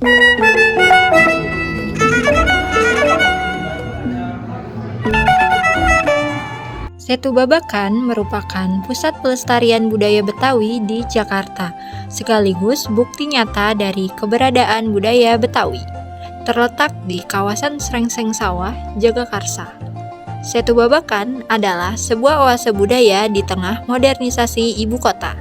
Setu Babakan merupakan pusat pelestarian budaya Betawi di Jakarta, sekaligus bukti nyata dari keberadaan budaya Betawi. Terletak di kawasan Srengseng Sawah, Jagakarsa. Setu Babakan adalah sebuah oase budaya di tengah modernisasi ibu kota.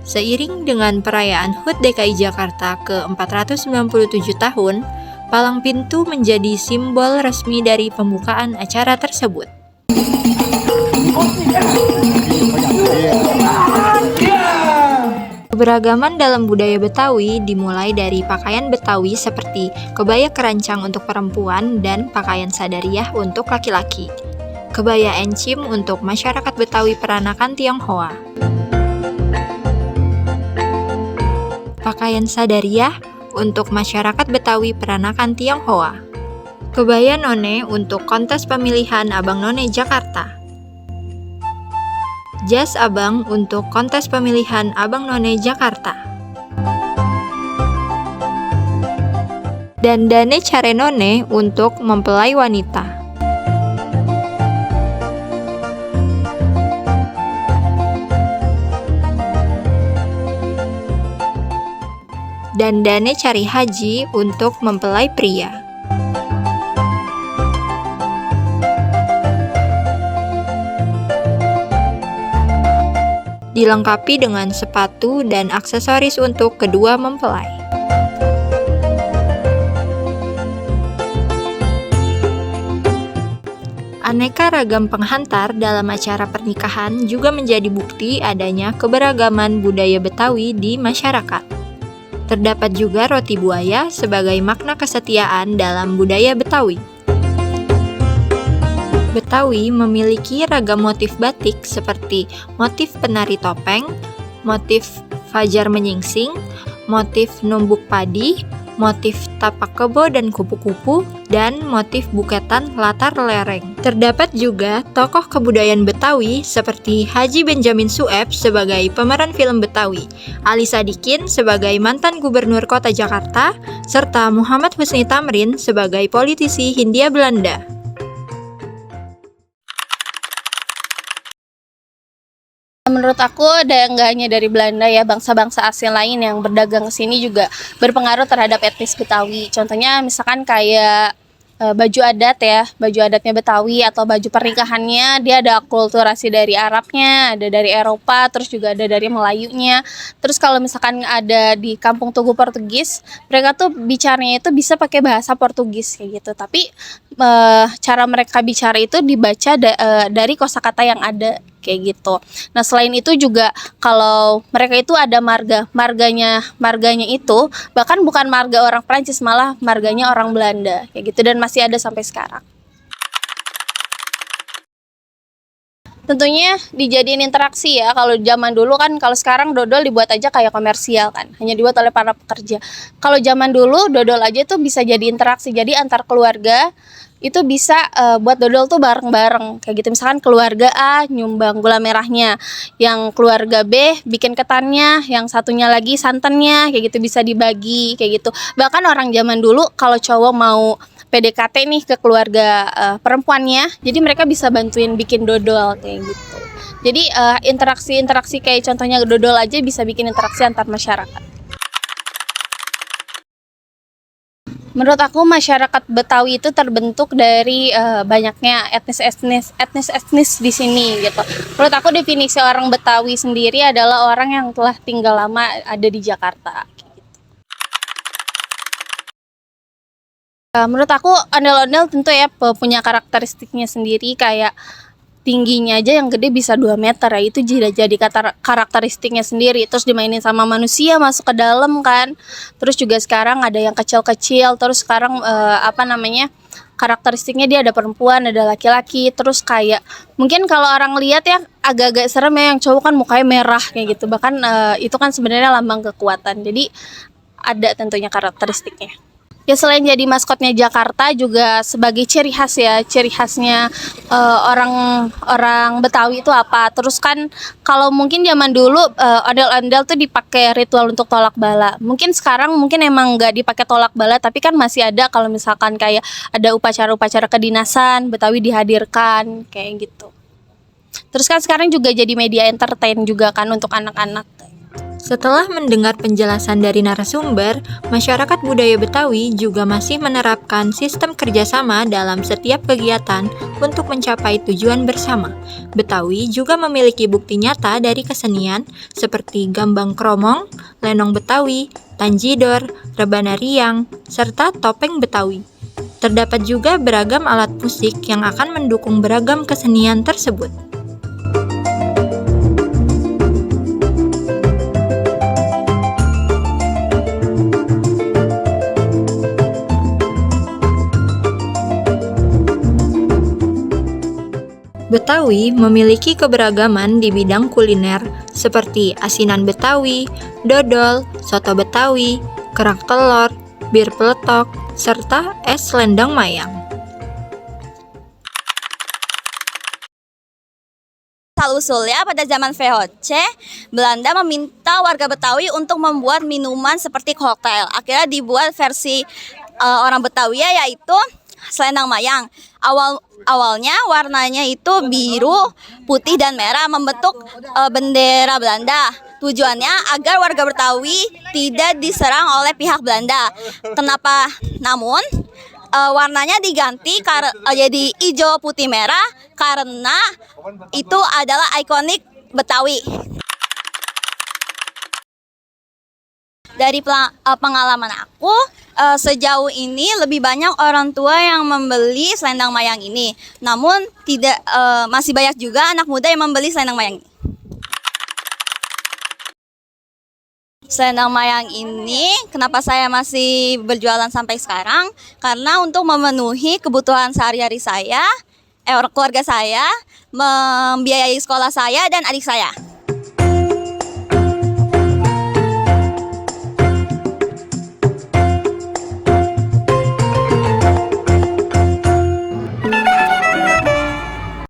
Seiring dengan perayaan HUT DKI Jakarta ke-497 tahun, Palang Pintu menjadi simbol resmi dari pembukaan acara tersebut. Keberagaman dalam budaya Betawi dimulai dari pakaian Betawi seperti kebaya kerancang untuk perempuan dan pakaian sadariah untuk laki-laki. Kebaya encim untuk masyarakat Betawi peranakan Tionghoa. Pakaian sadariah untuk masyarakat Betawi peranakan Tionghoa. Kebaya none untuk kontes pemilihan Abang None Jakarta. Jas abang untuk kontes pemilihan Abang None Jakarta. Dan dane care none untuk mempelai wanita. Dan dane cari haji untuk mempelai pria. Dilengkapi dengan sepatu dan aksesoris untuk kedua mempelai. Aneka ragam penghantar dalam acara pernikahan juga menjadi bukti adanya keberagaman budaya Betawi di masyarakat. Terdapat juga roti buaya sebagai makna kesetiaan dalam budaya Betawi. Betawi memiliki ragam motif batik seperti motif penari topeng, motif fajar menyingsing, motif numbuk padi, motif tapak kebo dan kupu-kupu, dan motif buketan latar lereng. Terdapat juga tokoh kebudayaan Betawi seperti Haji Benjamin Sueb sebagai pemeran film Betawi, Ali Sadikin sebagai mantan gubernur kota Jakarta, serta Muhammad Husni Tamrin sebagai politisi Hindia Belanda. Menurut aku nggak hanya dari Belanda ya, bangsa-bangsa asing lain yang berdagang ke sini juga berpengaruh terhadap etnis Betawi. Contohnya misalkan kayak baju adat ya, baju adatnya Betawi atau baju pernikahannya dia ada akulturasi dari Arabnya, ada dari Eropa, terus juga ada dari Melayunya. Terus kalau misalkan ada di Kampung Tugu Portugis, mereka tuh bicaranya itu bisa pakai bahasa Portugis kayak gitu. Tapi cara mereka bicara itu dibaca dari kosakata yang ada kayak gitu. Nah selain itu juga kalau mereka itu ada marganya itu bahkan bukan marga orang Prancis, malah marganya orang Belanda kayak gitu, dan masih ada sampai sekarang. Tentunya dijadiin interaksi ya. Kalau zaman dulu kan, kalau sekarang dodol dibuat aja kayak komersial kan, hanya dibuat oleh para pekerja. Kalau zaman dulu dodol aja tuh bisa jadi interaksi, jadi antar keluarga itu bisa buat dodol tuh bareng-bareng kayak gitu. Misalkan keluarga A nyumbang gula merahnya, yang keluarga B bikin ketannya, yang satunya lagi santannya kayak gitu, bisa dibagi kayak gitu. Bahkan orang zaman dulu kalau cowok mau PDKT nih ke keluarga perempuannya, jadi mereka bisa bantuin bikin dodol kayak gitu. Jadi interaksi kayak contohnya dodol aja bisa bikin interaksi antar masyarakat. Menurut aku masyarakat Betawi itu terbentuk dari banyaknya etnis di sini gitu. Menurut aku definisi orang Betawi sendiri adalah orang yang telah tinggal lama ada di Jakarta. Menurut aku ondel-ondel tentu ya punya karakteristiknya sendiri, kayak tingginya aja yang gede bisa 2 meter ya, itu jadi karakteristiknya sendiri. Terus dimainin sama manusia masuk ke dalam kan. Terus juga sekarang ada yang kecil-kecil, terus sekarang karakteristiknya dia ada perempuan, ada laki-laki. Terus kayak mungkin kalau orang lihat ya agak-agak serem ya, yang cowok kan mukanya merah kayak gitu. Bahkan itu kan sebenarnya lambang kekuatan. Jadi ada tentunya karakteristiknya. Ya selain jadi maskotnya Jakarta juga sebagai ciri khas ya, ciri khasnya orang Betawi itu apa. Terus kan kalau mungkin zaman dulu ondel-ondel tuh dipakai ritual untuk tolak bala. Mungkin sekarang mungkin emang nggak dipakai tolak bala, tapi kan masih ada kalau misalkan kayak ada upacara-upacara kedinasan Betawi dihadirkan kayak gitu. Terus kan sekarang juga jadi media entertain juga kan untuk anak-anak. Setelah mendengar penjelasan dari narasumber, masyarakat budaya Betawi juga masih menerapkan sistem kerjasama dalam setiap kegiatan untuk mencapai tujuan bersama. Betawi juga memiliki bukti nyata dari kesenian seperti gambang kromong, lenong Betawi, tanjidor, rebana riang, serta topeng Betawi. Terdapat juga beragam alat musik yang akan mendukung beragam kesenian tersebut. Betawi memiliki keberagaman di bidang kuliner seperti asinan Betawi, dodol, soto Betawi, kerak telur, bir peletok, serta es lendang mayang. Asal-usulnya pada zaman VOC, Belanda meminta warga Betawi untuk membuat minuman seperti koktail. Akhirnya dibuat versi orang Betawi yaitu selendang mayang. Awalnya warnanya itu biru, putih, dan merah membentuk bendera Belanda. Tujuannya agar warga Betawi tidak diserang oleh pihak Belanda. Namun warnanya diganti jadi hijau, putih, merah karena itu adalah ikonik Betawi. Dari pengalaman aku, sejauh ini lebih banyak orang tua yang membeli selendang mayang ini. Namun masih banyak juga anak muda yang membeli selendang mayang ini. Selendang mayang ini kenapa saya masih berjualan sampai sekarang? Karena untuk memenuhi kebutuhan sehari-hari saya, keluarga saya, membiayai sekolah saya dan adik saya.